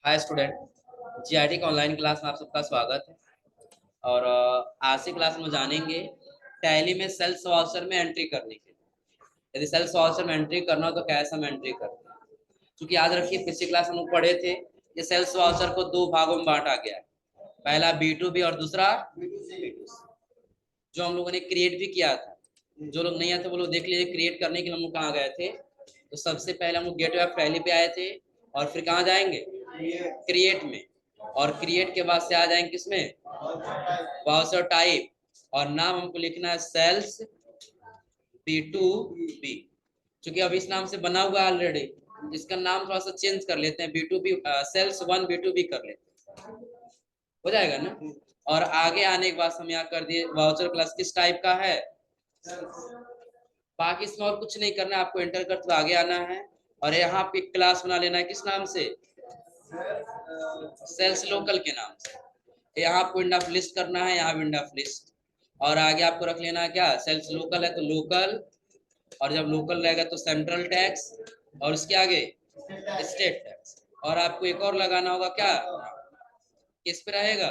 Hi student, GIT का online class में आप सबका स्वागत है। और आज से क्लास में जानेंगे टैली में सेल्स वाउचर में एंट्री करने के लिए। यदि सेल्स वाउचर में एंट्री करना हो तो कैसे हम एंट्री करते हैं। क्योंकि याद रखिए पिछली क्लास हम लोग पढ़े थे कि सेल्स वाउचर को दो भागों में बांटा गया है, पहला B2B और दूसरा B2C, जो हम लोगों ने क्रिएट भी किया था। जो लोग नहीं आए थे वो लोग देख लीजिए, क्रिएट करने के लिए हम लोग कहाँ गए थे। तो सबसे पहले हम लोग गेटवे ऑफ टैली पे आए थे और फिर कहाँ जाएंगे, क्रिएट में। और क्रिएट के बाद से आ जाएंगे किसमें, वाउचर टाइप। और नाम हमको लिखना है सेल्स B2B, क्योंकि अब इस नाम से बना हुआ है ऑलरेडी। इसका नाम थोड़ा सा चेंज कर लेते हैं, B2B सेल्स 1 B2B कर लेते हैं, हो जाएगा ना। और आगे आने के बाद हम यहाँ कर दिए वाउचर क्लास किस टाइप का है। बाकी इसमें और कुछ नहीं करना है, आपको एंटर करते आगे आना है और यहाँ पे क्लास बना लेना है किस नाम से, सेल्स लोकल के नाम से। यहाँ आपको विंडो ऑफ लिस्ट करना है, यहाँ विंडो ऑफ लिस्ट। और आगे आपको रख लेना है क्या, सेल्स लोकल है तो लोकल, और जब लोकल रहेगा तो सेंट्रल टैक्स, और उसके आगे स्टेट टैक्स। और आपको एक और लगाना होगा क्या, किस पे रहेगा,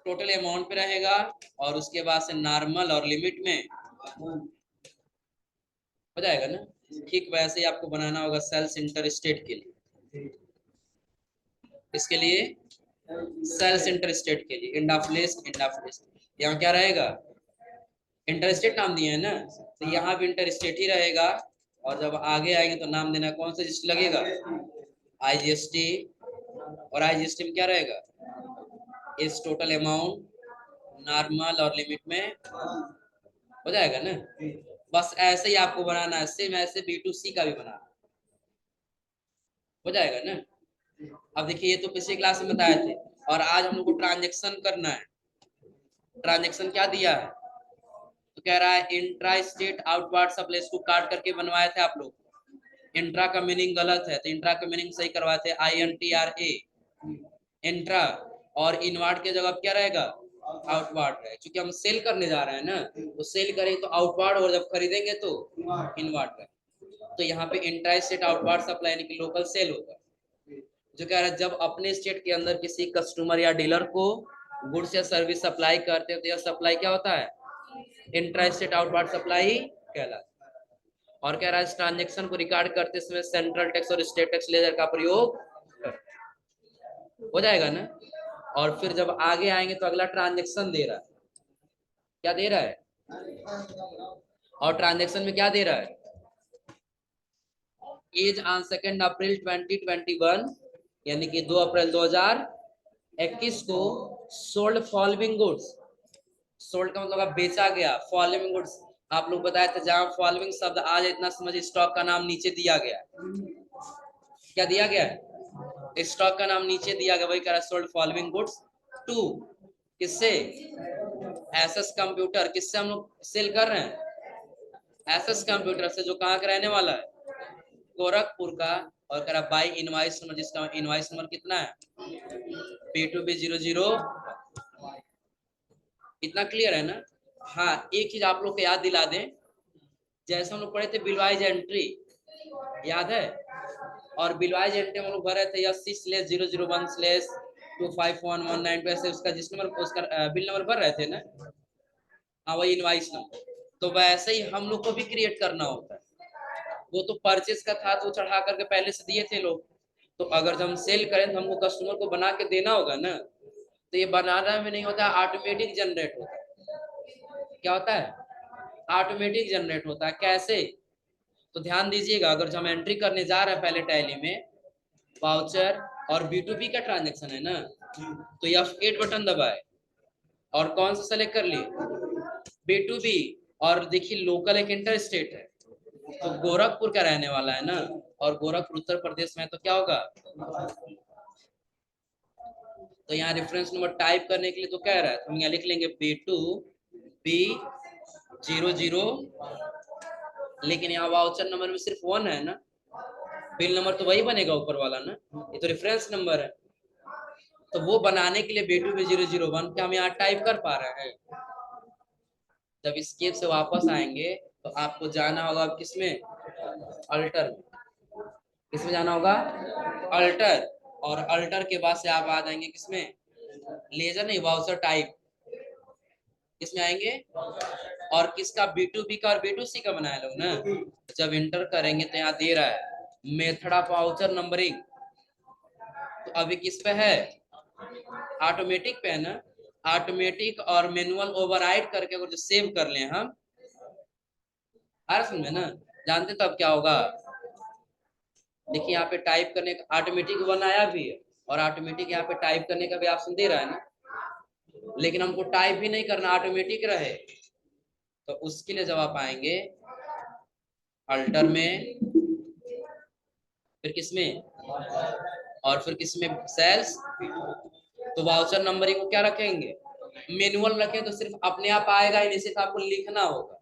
टोटल अमाउंट पे रहेगा। और उसके बाद से नॉर्मल और लिमिट में हो जाएगा ना। ठीक वैसे ही आपको बनाना होगा सेल्स इंटर स्टेट के लिए। इसके लिए सेल्स इंटर स्टेट के लिए इंड ऑफ लिस्ट, यहाँ क्या रहेगा, इंटर स्टेट नाम दिए है ना, तो यहाँ भी इंटर स्टेट ही रहेगा। और जब आगे आएंगे तो नाम देना कौन सा रजिस्टर लगेगा, IGST। और IGST में क्या रहेगा, इस टोटल अमाउंट, नॉर्मल और लिमिट में, हो जाएगा ना। बस ऐसे ही आपको बनाना है, सेम ऐसे B2C का भी बनाना, हो जाएगा ना। अब देखिए ये तो पिछली क्लास में बताए थे, और आज हम लोग को ट्रांजेक्शन करना है। ट्रांजेक्शन क्या दिया है, तो कह रहा है इंट्रा स्टेट आउटवार्ड सप्लाई, इसको काट करके बनवाए थे आप लोग। इंट्रा का मीनिंग गलत है तो इंट्रा का मीनिंग सही करवाए थे, INTRA इंट्रा। और इनवार्ड के जगह क्या रहेगा, आउटवार्ड रहेगा, क्योंकि हम सेल करने जा रहे हैं ना, तो सेल करेंगे तो आउटवार्ड, और जब खरीदेंगे तो इनवार्ड रहेगा। तो यहाँ पे इंट्रा स्टेट आउटवार्ड सप्लाई यानी कि लोकल सेल होगा। जो कह रहा है जब अपने स्टेट के अंदर किसी कस्टमर या डीलर को गुड्स या सर्विस सप्लाई करते हैं तो यह सप्लाई क्या होता है, इंट्रा स्टेट आउटवार्ड सप्लाई कहलाता है। और कह रहा है इस ट्रांजेक्शन को रिकॉर्ड करते समय सेंट्रल टैक्स और स्टेट टैक्स लेजर का प्रयोग हो जाएगा ना। और फिर जब आगे आएंगे तो अगला ट्रांजेक्शन दे रहा है, क्या दे रहा है, और ट्रांजेक्शन में क्या दे रहा है, एज ऑन 2 अप्रैल 2021 यानी कि 2 अप्रैल 2021 को सोल्ड फॉलोइंग गुड्स। सोल्ड का मतलब बेचा गया, फॉलोइंग गुड्स आप लोग बताए थे, जहां फॉलोइंग शब्द आ जाए इतना समझिए स्टॉक का नाम नीचे दिया गया। क्या दिया गया है, स्टॉक का नाम नीचे दिया गया, वही कह रहा है सोल्ड फॉलोइंग गुड्स टू, किससे, एसएस कंप्यूटर। किससे हम लोग सेल कर रहे हैं, एसएस कंप्यूटर से, जो कहाँ का रहने वाला है, गोरखपुर का। और कह रहा बाई इनवाइस नंबर, जिसका इनवाइस नंबर कितना है, P2B00। इतना क्लियर है ना। हाँ एक चीज आप लोग को याद दिला दें, जैसे हम लोग पढ़े थे बिलवाइज एंट्री, याद है। और बिलवाइज एंट्री हम लोग भरे थे 80/001/251192, ऐसे उसका जिस नंबर उसका बिल नंबर भर रहे थे ना, हाँ वही इनवाइस नंबर। तो वैसे ही हम लोग को भी क्रिएट करना होता है। वो तो परचेज का था तो चढ़ा करके पहले से दिए थे लोग, तो अगर जब हम सेल करें तो हमको कस्टमर को बना के देना होगा ना। तो ये बनाना में नहीं होता, ऑटोमेटिक जनरेट होता है। क्या होता है, ऑटोमेटिक जनरेट होता है। कैसे, तो ध्यान दीजिएगा, अगर जो हम एंट्री करने जा रहे हैं पहले टैली में वाउचर और B2B का ट्रांजेक्शन है ना, तो F8 बटन दबाए और कौन सा सेलेक्ट कर लिए, B2B। और देखिए लोकल एक इंटर स्टेट है, तो गोरखपुर का रहने वाला है ना, और गोरखपुर उत्तर प्रदेश में, तो क्या होगा, तो यहाँ रेफरेंस नंबर टाइप करने के लिए तो कह रहा है, तो हम यहाँ लिख लेंगे B2B00। लेकिन यहाँ वाउचर नंबर में सिर्फ 1 है ना, बिल नंबर तो वही बनेगा ऊपर वाला ना, ये तो रेफरेंस नंबर है। तो वो बनाने के लिए B2B001 क्या हम यहाँ टाइप कर पा रहे हैं। जब स्केप से वापस आएंगे तो आपको जाना होगा किसमें, अल्टर में। किसमें जाना होगा, अल्टर। और अल्टर के बाद से आप आ जाएंगे किसमें, लेजर नहीं, वाउचर टाइप, किसमें आएंगे, और किसका, B2B का और B2C का बनाया लोग ना। जब इंटर करेंगे तो यहाँ दे रहा है मेथड ऑफ वाउचर नंबरिंग, तो अभी किस पे है, ऑटोमेटिक पे है ना। ऑटोमेटिक और मैनुअल ओवरराइड करके अगर जो सेव कर लें हम, आ रहा समझ में ना, जानते तो अब क्या होगा। देखिए यहाँ पे टाइप करने का ऑटोमेटिक वन आया भी है, और ऑटोमेटिक यहाँ पे टाइप करने का भी ऑप्शन दे रहा है ना, लेकिन हमको टाइप भी नहीं करना, ऑटोमेटिक रहे। तो उसके लिए जब आप आएंगे अल्टर में, फिर किसमें, और फिर किसमें, सेल्स, तो वाउचर नंबरिंग को क्या रखेंगे, मैनुअल रखें, तो सिर्फ अपने आप आएगा ही नहीं, सिर्फ आपको लिखना होगा।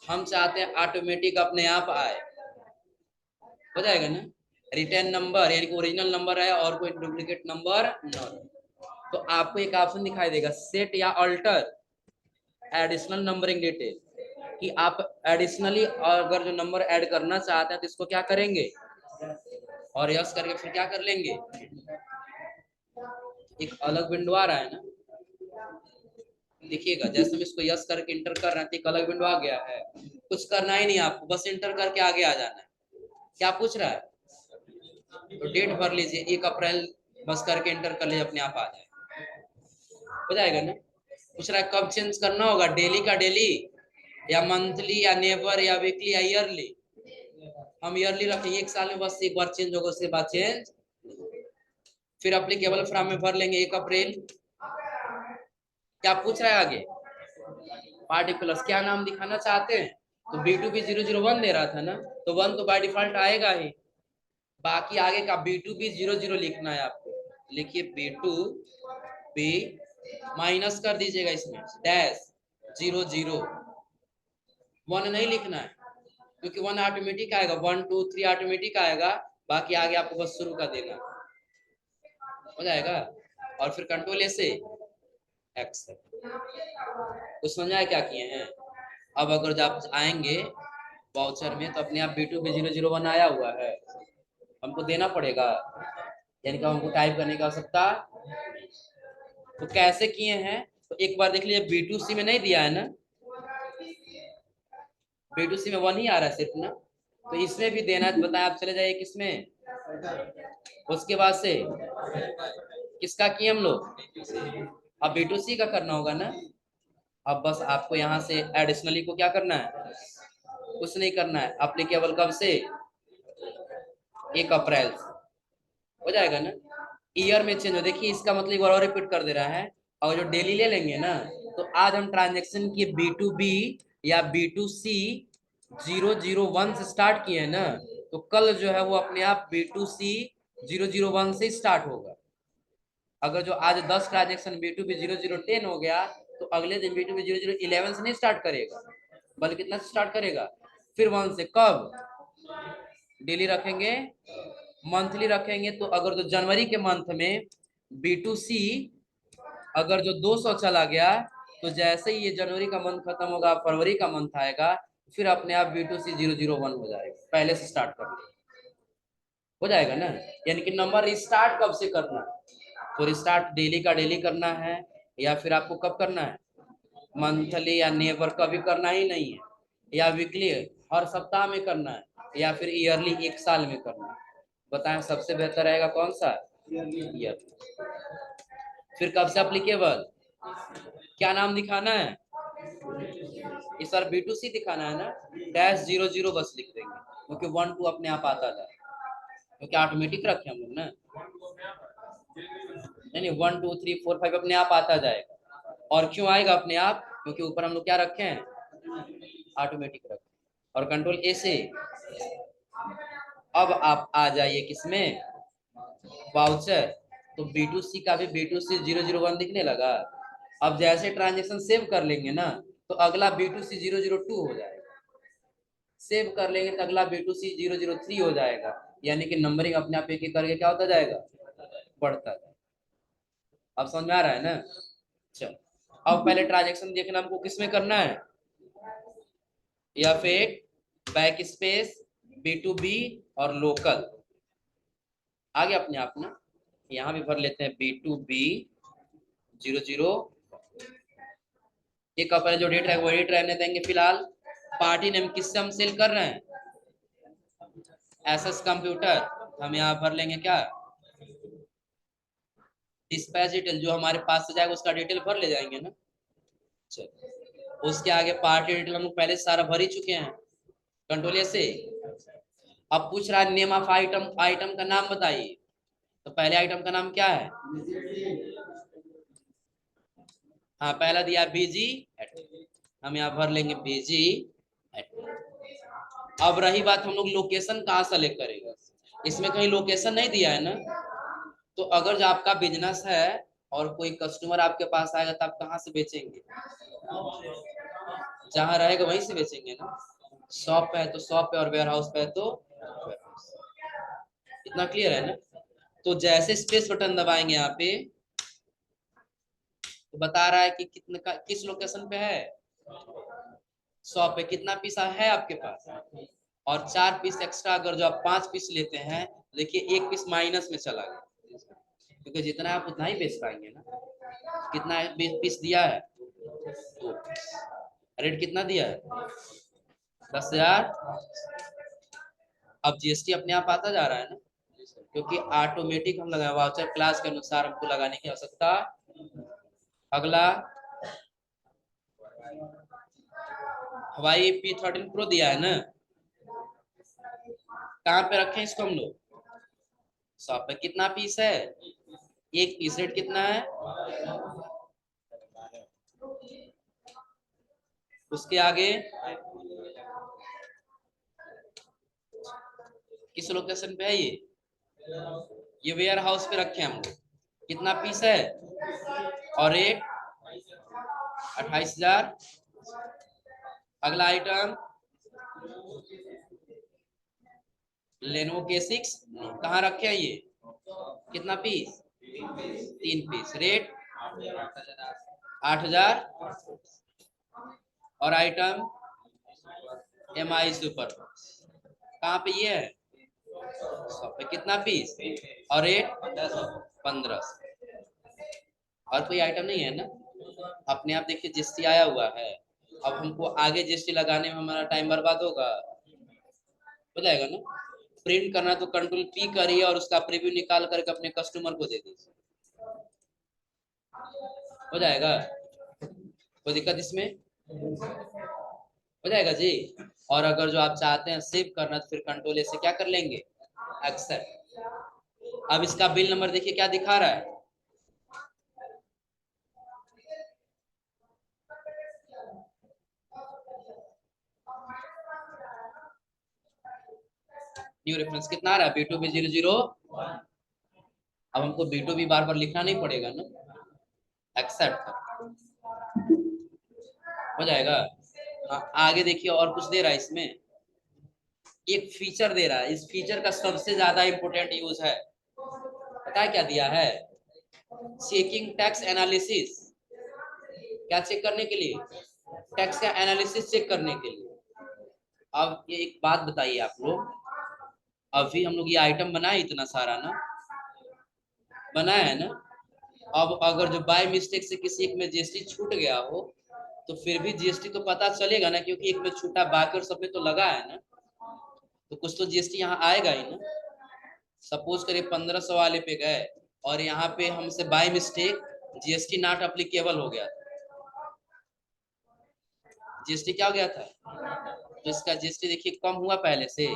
हम चाहते हैं ऑटोमेटिक अपने आप आए, हो जाएगा ना। रिटर्न नंबर यानी कि ओरिजिनल नंबर है और कोई डुप्लीकेट नंबर न, तो आपको एक ऑप्शन दिखाई देगा सेट या अल्टर एडिशनल नंबरिंग डिटेल, कि आप एडिशनली अगर जो नंबर ऐड करना चाहते हैं तो इसको क्या करेंगे, और यस करके फिर क्या कर लेंगे, एक अलग विंडो आ रहा है ना, देखिएगा जैसे हम इसको यस करके इंटर कर रहे हैं तो एक अलग विंडो आ गया है। कुछ करना ही नहीं आपको, बस इंटर करके आगे आ जाना है। क्या पूछ रहा है, तो डेट भर लीजिए 1 अप्रैल, बस करके इंटर कर लीजिए, अपने आप आ जाए, हो जाएगा ना। पूछ रहा है कब चेंज करना होगा, डेली का डेली, या मंथली, या नेवर, या वीकली, या ईयरली। हम ईयरली रखेंगे, 1 साल में बस एक बार चेंज होगा, उसके बाद चेंज। फिर अप्लीकेबल फ्रॉम में भर लेंगे 1 अप्रैल। क्या पूछ रहा है आगे, पार्टिकुलर्स क्या नाम दिखाना चाहते हैं, तो B2B001 दे रहा था ना, तो 1 तो बाय डिफॉल्ट आएगा ही, बाकी आगे का B2B00 लिखना है आपको। लिखिए B2B माइनस कर दीजिएगा इसमें डैश 00, 1 नहीं लिखना है, क्योंकि 1 ऑटोमेटिक आएगा, 1 2 3 ऑटोमेटिक आएगा, बाकी आगे आपको बस शुरू कर देना, हो जाएगा। और फिर कंट्रोल ए से एक्स, कुछ समझ आया क्या किए हैं। अब अगर जब आप आएंगे वाउचर में तो अपने आप B2B001 आया हुआ है, हमको देना पड़ेगा, यानी कि हमको टाइप करने की आवश्यकता। तो कैसे किए हैं, तो एक बार देख लीजिए, B2C में नहीं दिया है ना, B2C में 1 ही आ रहा है सिर्फ ना, तो इसमें भी देना है, बताया आप चले जाइए किसमें, उसके बाद से किसका किए हम लोग, अब B2C का करना होगा ना। अब बस आपको यहाँ से एडिशनली को क्या करना है, कुछ नहीं करना है, एप्लीकेबल कब से, 1 अप्रैल से, हो जाएगा ना। ईयर में चेंज हो, देखिए इसका मतलब एक बार और रिपीट कर दे रहा है। और जो डेली ले लेंगे ना, तो आज हम ट्रांजेक्शन की B2B या B2C 001 से स्टार्ट किए हैं ना, तो कल जो है वो अपने आप B2C 001 से स्टार्ट होगा। अगर जो आज 10 ट्रांजेक्शन B2B 0010 हो गया, तो अगले दिन B2B 0011 से नहीं स्टार्ट करेगा, बल्कि कितना से स्टार्ट करेगा, फिर 1 से। कब डेली रखेंगे, मंथली रखेंगे, तो अगर जो जनवरी के मंथ में B2C अगर जो 200 चला गया, तो जैसे ही ये जनवरी का मंथ खत्म होगा, फरवरी का मंथ आएगा, फिर अपने आप B2C 001 हो जाएगा, पहले से स्टार्ट कर ले, हो जाएगा ना। यानी कि नंबर रिस्टार्ट कब से करना है, तो रिस्टार्ट डेली का डेली करना है, या फिर आपको कब करना है, मंथली या नेवर कभी करना ही नहीं है, या वीकली हर सप्ताह में करना है, या फिर ईयरली 1 साल में करना है। बताएं सबसे बेहतर रहेगा कौन सा, ईयर। फिर कब से अप्लीकेबल, क्या नाम दिखाना है, इस बार B2C दिखाना है ना, डैश 00 बस लिख देंगे, क्योंकि 1 2 अपने आप आता था, क्योंकि ऑटोमेटिक रखे हम लोग ना, नहीं 1 2 3 4 5 अपने आप आता जाएगा। और क्यों आएगा अपने आप, क्योंकि ऊपर हम लोग क्या रखे हैं, ऑटोमेटिक रखे। और कंट्रोल ए से अब आप आ जाइए किसमें, वाउचर, तो B2C का भी B2C 001 दिखने लगा। अब जैसे ट्रांजेक्शन सेव कर लेंगे ना, तो अगला B2C 002 हो जाएगा, सेव कर लेंगे तो अगला B2C 003 हो जाएगा, यानी कि नंबरिंग अपने आप एक एक करके क्या होता जाएगा, बढ़ता जाएगा। अब समझ में आ रहा है ना। चलो अब पहले ट्रांजेक्शन देखना हमको किसमें करना है, या फिर बैक स्पेस B2B और लोकल, आ गया अपने आप ना। यहाँ भी भर लेते हैं B2B00। एक अपने जो डेट है वो डेट रहने देंगे फिलहाल। पार्टी नेम किससे हम सेल कर रहे हैं, एसएस कंप्यूटर। हम यहाँ भर लेंगे क्या, डिस्पैच डिटेल, जो हमारे पास से जाएगा उसका डिटेल भर ले जाएंगे ना। चलो, उसके आगे पार्टी डिटेल हम लोग पहले सारा भर ही चुके हैं कंट्रोल से। अब पूछ रहा है नेम ऑफ आइटम, आइटम का नाम बताइए। तो पहले आइटम का नाम क्या है, हाँ पहला दिया बीजी, हम यहाँ भर लेंगे बीजी। अब रही बात हम लोग लोकेशन कहाँ सेलेक्ट करेगा, इसमें कहीं लोकेशन नहीं दिया है ना। तो अगर जो आपका बिजनेस है और कोई कस्टमर आपके पास आएगा तो आप कहाँ से बेचेंगे, जहाँ रहेगा वहीं से बेचेंगे ना। शॉप पे है तो शॉप पे, और वेयर हाउस पे है तो वेयर हाउस। इतना क्लियर है ना। तो जैसे स्पेस बटन दबाएंगे यहाँ पे तो बता रहा है कि कितने का किस लोकेशन पे है, शॉप पे। कितना पीस है आपके पास, और 4 पीस एक्स्ट्रा, अगर जो आप 5 पीस लेते हैं देखिए 1 पीस माइनस में चला गया, क्योंकि जितना आप उतना ही बेच पाएंगे ना। कितना पीस दिया है, 2 पीस। रेट कितना दिया है, 10,000। अब जीएसटी अपने आप आता जा रहा है ना, क्योंकि ऑटोमेटिक हम लगाए, वाउचर क्लास के अनुसार हमको लगाने की आवश्यकता। अगला हवाई P13 प्रो दिया है ना, कहाँ पे रखें इसको हम लोग, शॉप पे। कितना पीस है, 1 पीस। रेट कितना है, उसके आगे किस लोकेशन पे है ये वेयर हाउस पे रखे हम लोग। कितना पीस है और रेट 28,000। अगला आइटम लेनोवो K6, कहाँ रखे हैं ये, कितना पीस, 3 पीस। रेट 8,000। और आइटम MI सुपर, कहाँ पे ये है, शॉप पे। कितना पीस और रेट 1500। और कोई आइटम नहीं है ना, अपने आप देखिए जीएसटी आया हुआ है। अब हमको आगे जीएसटी लगाने में हमारा टाइम बर्बाद होगा, हो जाएगा ना। प्रिंट करना तो कंट्रोल P करिए और उसका प्रीव्यू निकाल करके अपने कस्टमर को दे दीजिए, हो जाएगा। कोई दिक्कत इसमें, हो जाएगा जी। और अगर जो आप चाहते हैं सेव करना तो फिर कंट्रोल से क्या कर लेंगे, एक्सेप्ट। अब इसका बिल नंबर देखिए क्या दिखा रहा है, न्यू रेफरेंस कितना आ रहा है, B2B00। अब हमको B2B बार बार लिखना नहीं पड़ेगा ना, एक्सेप्ट हो जाएगा। आगे देखिए और कुछ दे रहा है इसमें, एक फीचर दे रहा है। इस फीचर का सबसे ज्यादा इंपोर्टेंट यूज है, पता है क्या दिया है, चेकिंग टैक्स एनालिसिस। क्या चेक करने के लिए, टैक्स का एनालिसिस चेक करने के लिए। अब ये एक बात बताइए आप लोग, अभी हम लोग ये आइटम बनाए इतना सारा ना, बनाया है ना। अब अगर जो बाय मिस्टेक से किसी एक में जीएसटी छूट गया हो तो फिर भी जीएसटी तो पता चलेगा ना, क्योंकि एक में छूटा, बाकी और सब में तो लगा है ना। तो कुछ तो जीएसटी यहाँ आएगा ही ना। सपोज करिए 1500 वाले पे गए और यहाँ पे हमसे by mistake GST not applicable हो गया, जीएसटी क्या हो गया था, तो इसका जीएसटी देखिए कम हुआ पहले से।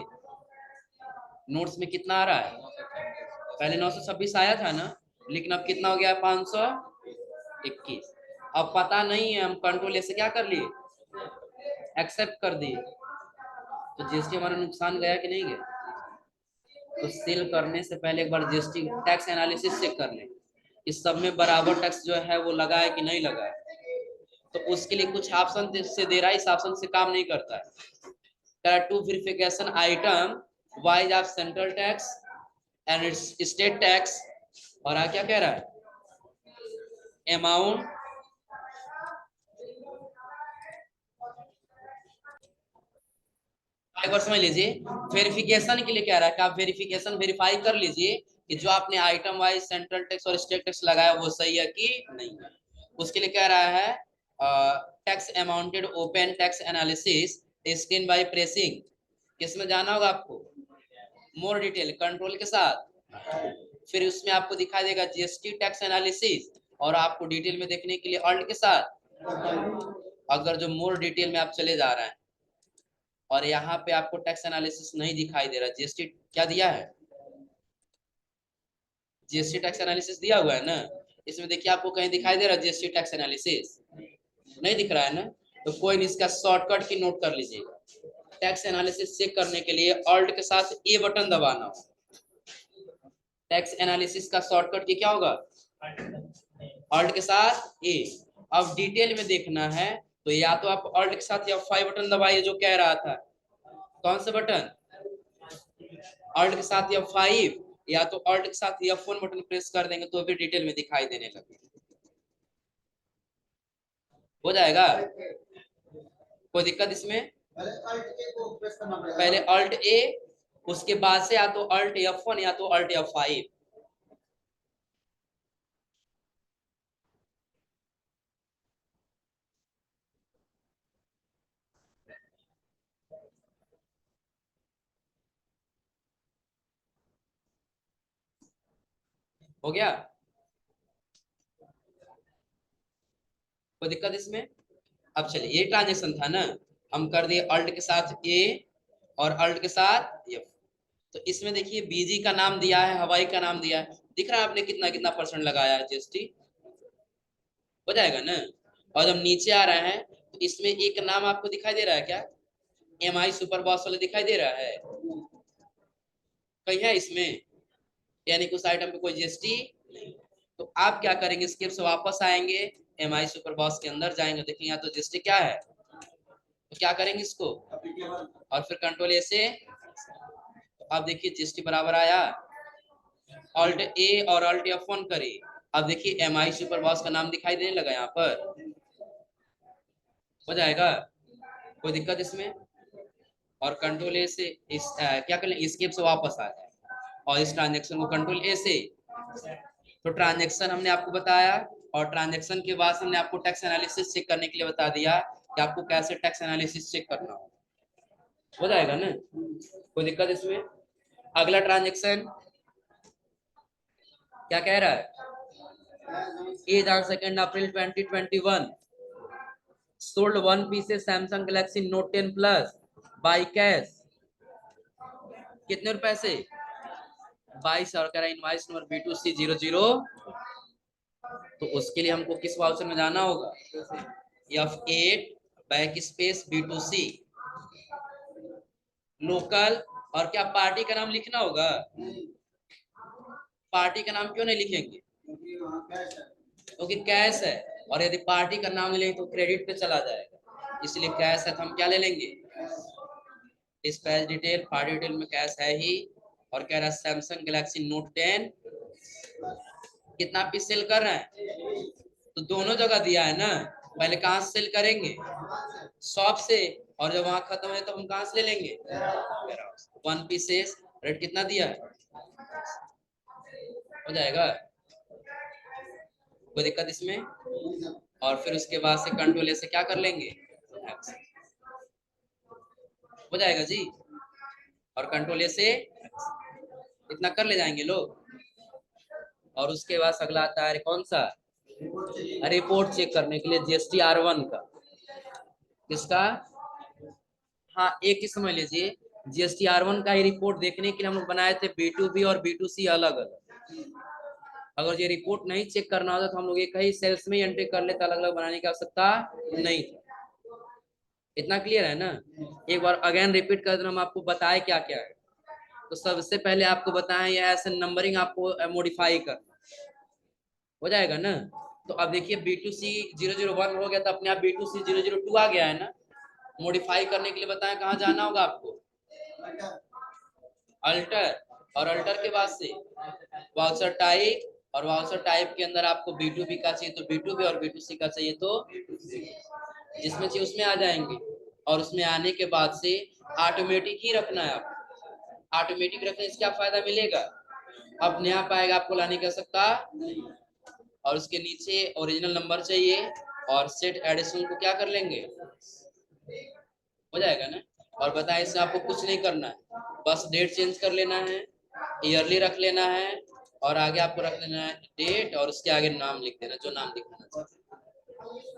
नोट्स में कितना आ रहा है, पहले 926 आया था ना, लेकिन अब कितना हो गया, 521। अब पता नहीं है, हम कंट्रोल से क्या कर लिए, एक्सेप्ट कर दिए। तो जीएसटी हमारा नुकसान गया कि नहीं गया। तो सेल करने से पहले एक बार जीएसटी टैक्स एनालिसिस चेक कर लें, इस सब में बराबर टैक्स जो है वो लगा है कि नहीं लगा है। तो उसके लिए कुछ ऑप्शन से दे रहा है, इस ऑप्शन से काम नहीं करता है। To verification item wise of central tax and state tax. और क्या कह रहा है, अमाउंट एक बार समझ लीजिए। वेरिफिकेशन के लिए कह रहा है कि आप वेरिफिकेशन वेरीफाई कर लीजिए कि जो आपने आइटम वाइज सेंट्रल टैक्स और स्टेट टैक्स लगाया वो सही है कि नहीं है। उसके लिए कह रहा है tax amounted open tax analysis screen by pressing. किसमें जाना होगा आपको? मोर डिटेल कंट्रोल के साथ, फिर उसमें आपको दिखाई देगा जीएसटी टैक्स एनालिसिस, और आपको डिटेल में देखने के लिए ऑल्ट के साथ। अगर जो मोर डिटेल में आप चले जा रहे हैं और यहाँ पे आपको टैक्स एनालिसिस नहीं दिखाई दे रहा, जीएसटी क्या दिया है? जीएसटी टैक्स एनालिसिस दिया हुआ है ना, इसमें देखिए आपको कहीं दिखाई दे रहा है जीएसटी टैक्स एनालिसिस? नहीं दिख रहा है ना, तो कोई नहीं, इसका शॉर्टकट की नोट कर लीजिएगा। टैक्स एनालिसिस चेक करने के लिए ऑल्ट के साथ ए बटन दबाना हो। टैक्स एनालिसिस का शॉर्टकट की क्या होगा? ऑल्ट के साथ ए। अब डिटेल में देखना है तो या तो आप ऑल्ट के साथ F5 बटन दबाइए जो कह रहा था। कौन सा बटन? ऑल्ट के साथ F5, या तो ऑल्ट के साथ F1 बटन प्रेस कर देंगे तो भी डिटेल में दिखाई देने लगे। हो जाएगा? कोई दिक्कत इसमें? पहले ऑल्ट ए, उसके बाद से या तो ऑल्ट F1 या तो ऑल्ट F5। हो गया? कोई दिक्कत इसमें? अब चलिए, ये ट्रांजेक्शन था ना, हम कर दिए अल्ट के साथ ए और अल्ट के साथ एफ। तो इसमें देखिए बीजी का नाम दिया है, हवाई का नाम दिया है, दिख रहा है आपने कितना कितना परसेंट लगाया है जीएसटी? हो जाएगा ना। और जब नीचे आ रहा है तो इसमें एक नाम आपको दिखाई दे रहा है क्या? एमआई सुपर बॉस वाले दिखाई दे रहा है कहीं है इसमें? यानी कि उस आइटम पे कोई जीएसटी नहीं। तो आप क्या करेंगे, स्किप से वापस आएंगे, एमआई सुपर बॉस के अंदर जाएंगे, देखेंगे यहाँ तो जीएसटी क्या है, तो क्या करेंगे इसको, और फिर कंट्रोल ए से। तो अब देखिए जीएसटी बराबर आया, ऑल्ट ए और ऑल्ट F1 करिए। अब देखिए एमआई सुपर बॉस का नाम दिखाई देने लगा यहाँ पर। हो जाएगा? कोई दिक्कत इसमें? और कंट्रोल ए से क्या कर लें, स्केप से वापस आ जाए और इस ट्रांजेक्शन को कंट्रोल ए से। तो ट्रांजेक्शन हमने आपको बताया, और ट्रांजेक्शन के बाद हमने आपको टैक्स एनालिसिस चेक करने के लिए बता दिया कि आपको कैसे टैक्स एनालिसिस चेक करना हो जाएगा ना। कोई दिक्कत इसमें? अगला ट्रांजेक्शन क्या कह रहा है? As on 2 April 2021 sold one pieces Samsung Galaxy Note 10 Plus by cash। कितने रुपए से? 22 और कह रहा है इनवाइस नंबर B2C00। तो उसके लिए हमको किस वाउचर में जाना होगा? F8 back space B2C local, और क्या पार्टी का नाम लिखना होगा? पार्टी का नाम क्यों नहीं लिखेंगे? क्योंकि कैश है, और यदि पार्टी का नाम ले तो क्रेडिट पे चला जाएगा, इसलिए कैश है तो हम क्या ले लेंगे? डिस्पैच डिटेल, पार्टी डिटेल में कैश है ही। और कह रहा है सैमसंग गैलेक्सी नोट 10 कितना पीस सेल कर रहे हैं? तो दोनों जगह दिया है ना, पहले कहां से सेल करेंगे? शॉप से, और जब वहां खत्म है तो हम कहां से ले लेंगे? One pieces. रेट कितना दिया है? हो जाएगा? कोई दिक्कत इसमें? और फिर उसके बाद से कंट्रोल ए से क्या कर लेंगे? हो जाएगा जी। और कंट्रोल ए से इतना कर ले जाएंगे लोग। और उसके बाद अगला आता है कौन सा? रिपोर्ट चेक करने के लिए जीएसटी R1 का। किसका? हाँ, एक ही समझ लीजिए, जीएसटी R1 का ही रिपोर्ट देखने के लिए हम लोग बनाए थे B2B और B2C अलग अलग। अगर ये रिपोर्ट नहीं चेक करना होता तो हम लोग एक ही सेल्स में ही एंट्री कर लेते, अलग अलग बनाने की आवश्यकता नहीं थी। इतना क्लियर है ना? एक बार अगेन रिपीट कर देना, हम आपको बताए क्या क्या है। तो सबसे पहले आपको बताएं ये ऐसे नंबरिंग आपको मॉडिफाई करना। हो जाएगा ना? तो अब देखिए B2C001 हो गया, तो अपने आप B2C002 आ गया है ना। मॉडिफाई करने के लिए बताएं कहाँ जाना होगा आपको? अल्टर, और अल्टर के बाद से वाउचर टाइप, और वाउचर टाइप के अंदर आपको B2B का चाहिए तो B2B, और B2C का चाहिए तो जिसमें चाहिए उसमें आ जाएंगे। और उसमें आने के बाद से ऑटोमेटिक ही रखना है आपको। ऑटोमेटिक रखने से क्या फायदा मिलेगा? अपने आप आएगा, आपको लाने की आवश्यकता नहीं। और उसके नीचे ओरिजिनल नंबर चाहिए और सेट एडिशन को क्या कर लेंगे, हो जाएगा ना। और बताएं, इससे आपको कुछ नहीं करना है, बस डेट चेंज कर लेना है, ईयरली रख लेना है और आगे आपको रख लेना है डेट और उसके आगे नाम लिख देना, जो नाम लिखना चाहिए।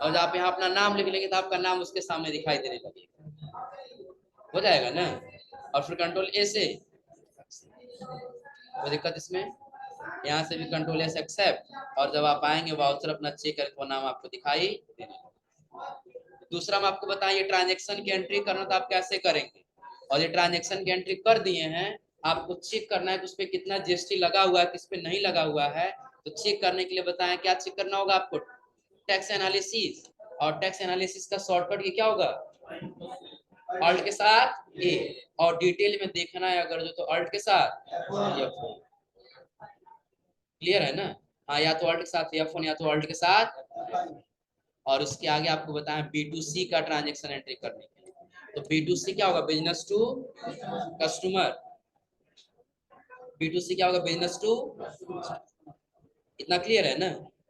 और जब आप यहाँ अपना नाम लिख लेंगे तो आपका नाम उसके सामने दिखाई देने लगेगा, हो जाएगा ना। और फिर कंट्रोल ए से, कोई दिक्कत इसमें, यहाँ से भी कंट्रोल एस एक्सेप्ट, और जब आप आएंगे वाउचर अपना चेक करके वो नाम आपको दिखाई देने। दूसरा मैं आपको बताएं, ये ट्रांजेक्शन की एंट्री करना तो आप कैसे करेंगे, और ये ट्रांजेक्शन की एंट्री कर दिए हैं, आपको चेक करना है कि उस पर कितना जीएसटी लगा हुआ है, किस पे नहीं लगा हुआ है। तो चेक करने के लिए बताएं क्या चेक करना होगा आपको, टैक्स एनालिसिस। और टैक्स एनालिसिस का शॉर्टकट ये क्या होगा, ऑल्ट के साथ ए। और डिटेल में देखना है अगर जो, तो ऑल्ट के साथ F1। क्लियर है ना। हाँ, या तो ऑल्ट के साथ F1 या तो ऑल्ट के साथ। और उसके आगे आपको बताएं B2C का ट्रांजेक्शन एंट्री करने के लिए, तो B2C क्या होगा, बिजनेस टू कस्टमर। B2C क्या होगा, बिजनेस टू। इतना क्लियर है ना।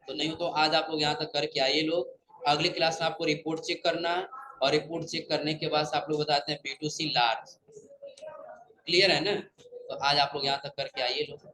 तो नहीं हो तो आज आप लोग यहाँ तक करके आइए लोग, अगली क्लास में आपको रिपोर्ट चेक करना है, और रिपोर्ट चेक करने के बाद आप लोग बताते हैं B2C लार्ज। क्लियर है ना। तो आज आप लोग यहाँ तक करके आइए लोग।